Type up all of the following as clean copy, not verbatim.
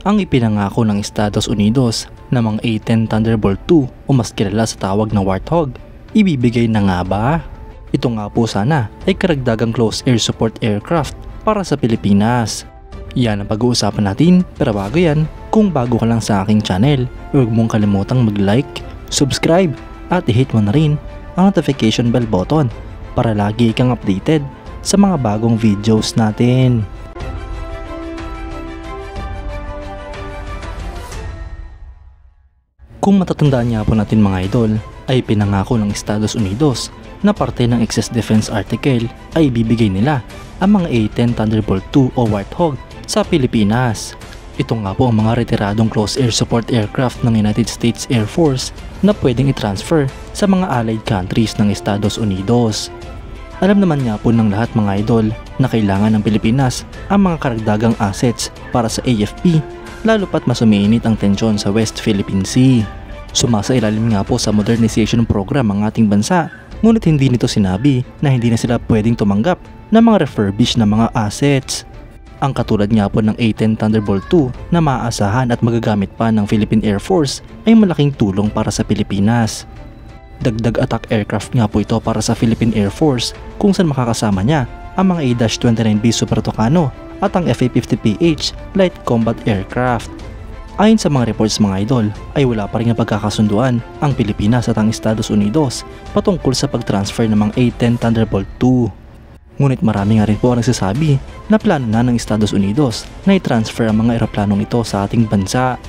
Ang ipinangako ng Estados Unidos na mga A-10 Thunderbolt II o mas kilala sa tawag na Warthog, ibibigay na nga ba? Ito nga po sana ay karagdagang close air support aircraft para sa Pilipinas. Yan ang pag-uusapan natin, pero bago yan, kung bago ka lang sa aking channel, huwag mong kalimutang mag-like, subscribe at i-hit mo na rin ang notification bell button para lagi kang updated sa mga bagong videos natin. Kung matatandaan nga po natin mga idol, ay pinangako ng Estados Unidos na parte ng Excess Defense Article ay ibibigay nila ang mga A-10 Thunderbolt II o Warthog sa Pilipinas. Ito nga po ang mga retiradong close air support aircraft ng United States Air Force na pwedeng i-transfer sa mga allied countries ng Estados Unidos. Alam naman nga po ng lahat mga idol na kailangan ng Pilipinas ang mga karagdagang assets para sa AFP, lalo pat mas umiinit ang tensyon sa West Philippine Sea. Sumasailalim nga po sa modernization program ang ating bansa, ngunit hindi nito sinabi na hindi na sila pwedeng tumanggap ng mga refurbished na mga assets. Ang katulad nga po ng A-10 Thunderbolt II na maaasahan at magagamit pa ng Philippine Air Force ay malaking tulong para sa Pilipinas. Dagdag attack aircraft nga po ito para sa Philippine Air Force kung saan makakasama niya ang mga A-29B Super Tucano at ang FA-50PH Light Combat Aircraft. Ayon sa mga reports mga idol, ay wala pa rin ang pagkakasunduan ang Pilipinas at ang Estados Unidos patungkol sa pag-transfer ng mga A-10 Thunderbolt II. Ngunit marami nga rin po ang nagsasabi na plano na ng Estados Unidos na i-transfer ang mga eroplanong ito sa ating bansa.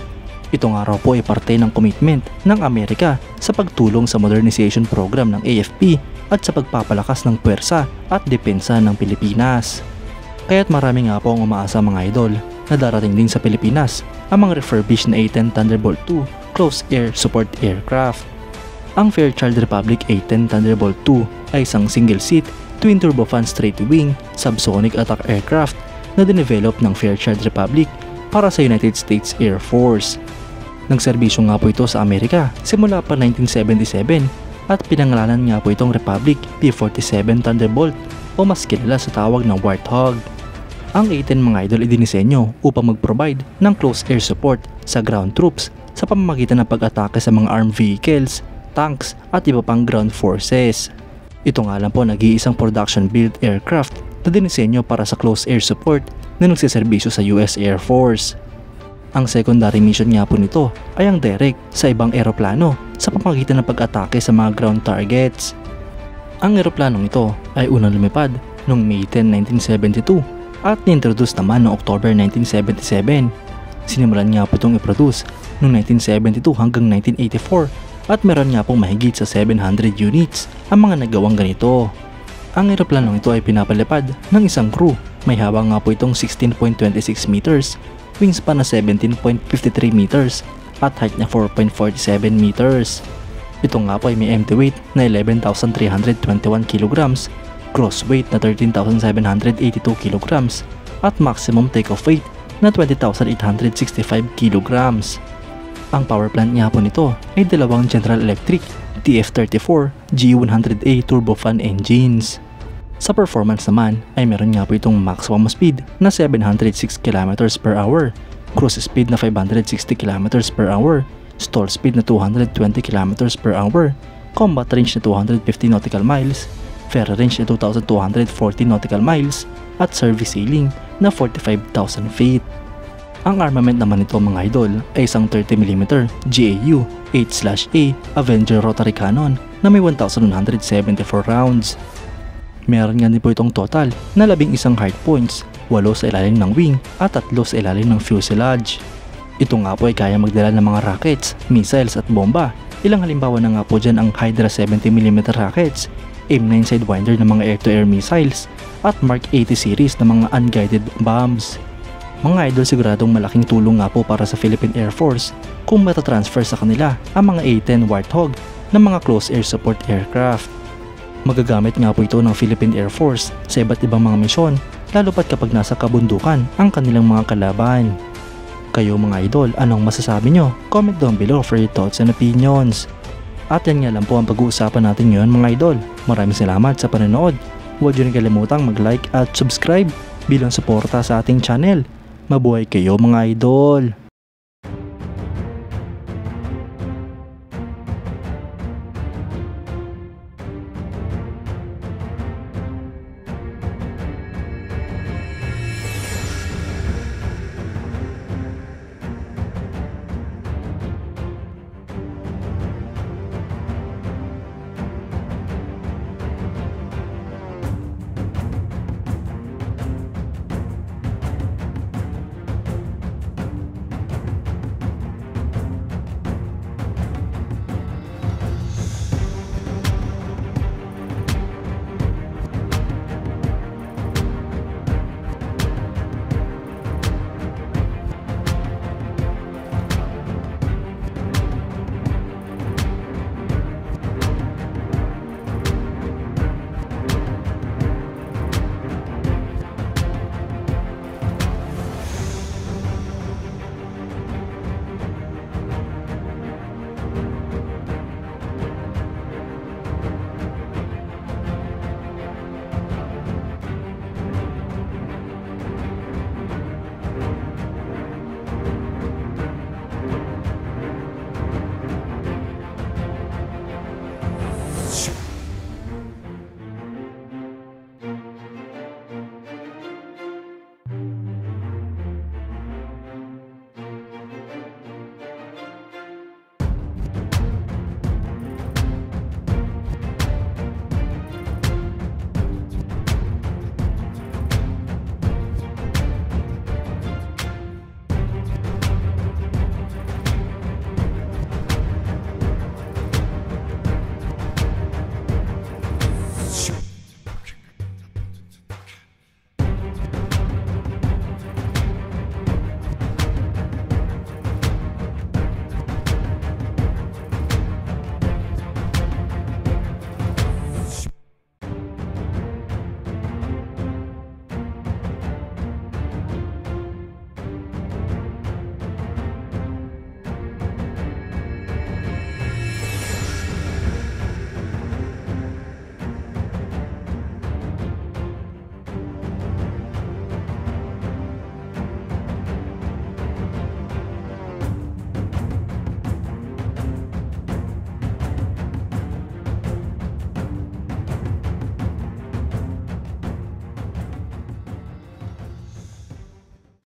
Ito nga raw po ay parte ng commitment ng Amerika sa pagtulong sa modernization program ng AFP at sa pagpapalakas ng puwersa at depensa ng Pilipinas. Kaya't marami nga po ang umaasa mga idol na darating din sa Pilipinas ang mga refurbished na A-10 Thunderbolt II close air support aircraft. Ang Fairchild Republic A-10 Thunderbolt II ay isang single-seat twin turbofan straight-wing subsonic attack aircraft na dinevelop ng Fairchild Republic para sa United States Air Force. Nagserbisyo nga po ito sa Amerika simula pa 1977 at pinangalanan nga po itong Republic P-47 Thunderbolt o mas kilala sa tawag na Warthog. Ang A-10 mga idol ay dinisenyo upang mag-provide ng close air support sa ground troops sa pamamagitan ng pag-atake sa mga armed vehicles, tanks at iba pang ground forces. Ito nga lang po nag-iisang production-built aircraft na dinisenyo para sa close air support na nagsiservisyo sa US Air Force. Ang secondary mission nga po nito ay ang direct sa ibang eroplano sa pamamagitan ng pag-atake sa mga ground targets. Ang eroplanong ito ay unang lumipad noong May 10, 1972 at ni-introduce naman noong October 1977. Sinimulan nga po itong i-produce noong 1972 hanggang 1984 at meron nga pong mahigit sa 700 units ang mga nagawang ganito. Ang eroplanong ito ay pinapalipad ng isang crew. May haba nga po itong 16.26 meters, wingspan na 17.53 meters at height na 4.47 meters. Ito nga po ay may empty weight na 11,321 kilograms, gross weight na 13,782 kilograms at maximum takeoff weight na 20,865 kilograms. Ang power plant nga po nito ay dalawang General Electric TF-34 G100A turbofan engines. Sa performance naman ay meron nga po itong maximum speed na 706 km per hour, cruise speed na 560 km per hour, stall speed na 220 km per hour, combat range na 250 nautical miles, ferry range na 2,240 nautical miles at service ceiling na 45,000 feet. Ang armament naman nito mga idol ay isang 30mm GAU 8/A Avenger rotary cannon na may 1,174 rounds. Meron nga din po itong total na 11 hardpoints, 8 sa ilalim ng wing at 3 sa ilalim ng fuselage. Ito nga po ay kaya magdala ng mga rockets, missiles at bomba. Ilang halimbawa na nga po dyan ang Hydra 70mm rockets, M9 Sidewinder ng mga air-to-air missiles at Mark 80 series ng mga unguided bombs. Mga idol, siguradong malaking tulong nga po para sa Philippine Air Force kung matatransfer sa kanila ang mga A-10 Warthog ng mga close air support aircraft. Magagamit nga po ito ng Philippine Air Force sa iba't ibang mga misyon, lalo pat kapag nasa kabundukan ang kanilang mga kalaban. Kayo mga idol, anong masasabi nyo? Comment down below for your thoughts and opinions. At yan nga lang po ang pag-uusapan natin ngayon mga idol. Maraming salamat sa panonood. Huwag nyo rin kalimutang mag-like at subscribe bilang suporta sa ating channel. Mabuhay kayo mga idol!